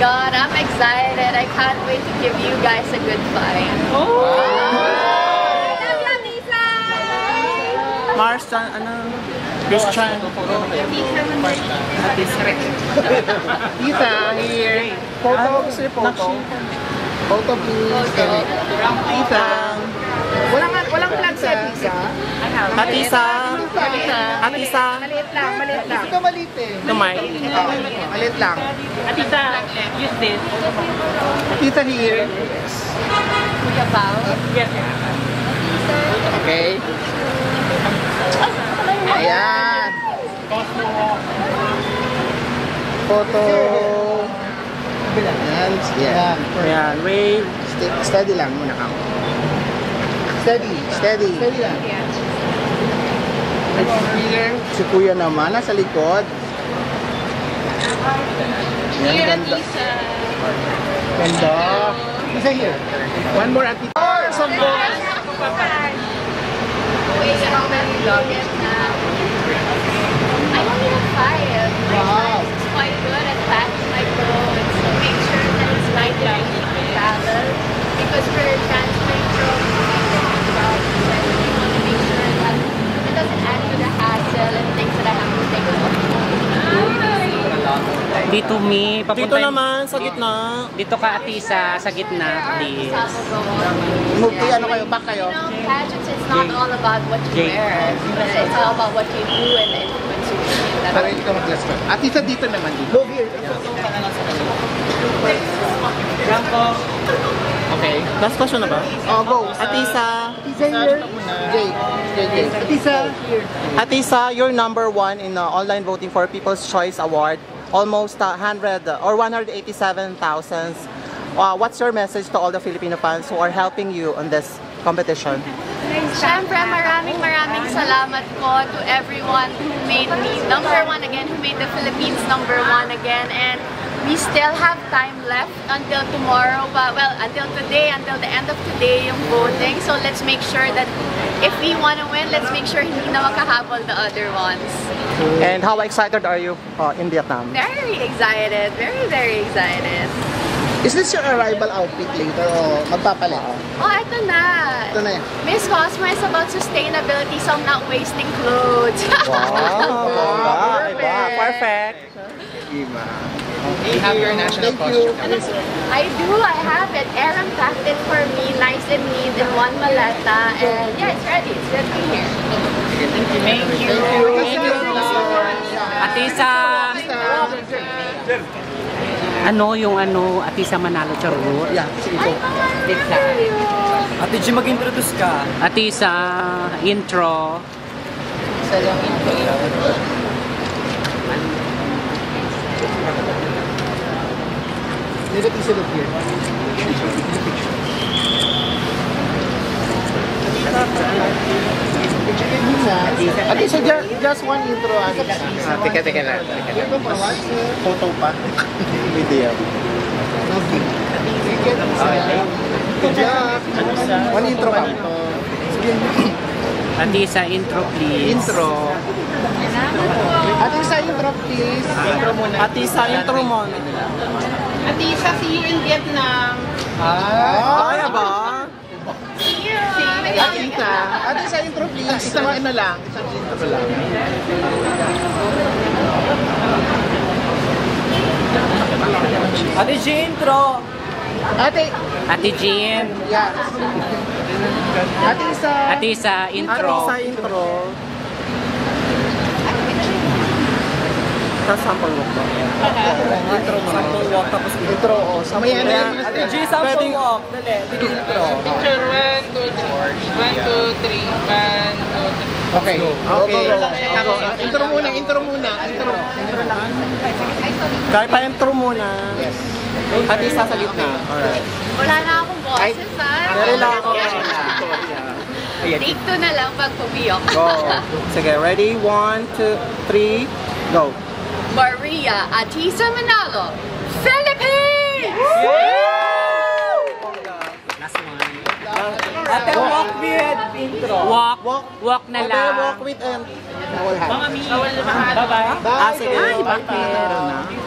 God, I'm excited. I can't wait to give you guys a good fight. Mars, Christian. Tita, here. Photo, gusto niyo photo? Photo, please. Tita. Walang vlog sa Tisa. Atisa. Atisa. Maliit lang. Ito maliit eh. Tumay. Maliit lang. Atisa, use this. Tita here. Kuya Pao. Yes. Okay. Ayan. Photo. Ayan. Ayan. Wave. Steady lang muna ka. Steady lang. Si Kuya naman, nasa likod. Here, Atisa. Ganda. Isa here. One more at the Wait, how many vloggers now? I only have 5. My size is quite good at packing my clothes. So make sure that it's light enough to travel. Because we're transferring from jobs, and we want to make sure that it doesn't add to the hassle and things that I have to take off. Dito me, dito naman, sa gitna. Dito ka Atisa, sa gitna, please. Move ano kayo, back kayo. You know, pageants, it's not all about what you wear. It's all about what you do and the influence you create. Para ikaw mag-last ka. Atisa dito naman. Go here. Okay. Last question na ba? Oh, go. Atisa. Atisa here. Jay. Atisa, you're number 1 in online voting for People's Choice Award. Almost 100 or 187,000. What's your message to all the Filipino fans who are helping you on this competition? Siyempre, maraming salamat po to everyone who made me number 1 again, who made the Philippines number 1 again. And we still have time left until tomorrow, but well, until today, until the end of today yung voting. So let's make sure that if we want to win, let's make sure hindi na makahabol the other ones. And how excited are you in Vietnam? Very excited, very excited. Is this your arrival outfit later o magpapalit? Oh, ito na. Ito na yan. Miss Cosmo is about sustainability, so I'm not wasting clothes. Wow! Perfect! You have your national costume. I do. I have it. Aaron packed it for me, nice and neat, in one maleta, and yeah, it's ready. It's ready here. Thank you. Atisa. Atisa Manalo Charot? Yeah, sige po. Ate G, mag-introduce ka. Atisa, intro. Isa lang intro. Let me look here. Ate, so just one intro. Teka lang. Photo pa. Video. One intro pa. Atisa, intro please. Intro. Atisa, intro please. Atisa, intro mo. Atisa, see you in Vietnam. Kaya ba? See you. Atisa. Atisa, intro please. Isang lang. Isang intro lang. Ate G, intro. Ate Jean. Yeah. Atisa, intro. Atisa, intro. Tapos sample walk ba? Intro mo. Sample walk tapos intro. Samaya na yan. Ate G, sample walk. Dali, intro. Picture 1, 2, 3. 1, 2, 3. Okay. Intro muna. Intro lang. Kaya pa intro muna. Yes. Atisa sa gitna. Alright. Wala na akong boses, ha? Meron lang ako. Take 2 na lang pag pumiyok. Go. Sige, ready? 1, 2, 3, go. Maria Atisa Manalo, Philippines! Last one. Ate, walk with intro. Walk na lang. Walk with and... Bye-bye. Sige. Ay, bakit?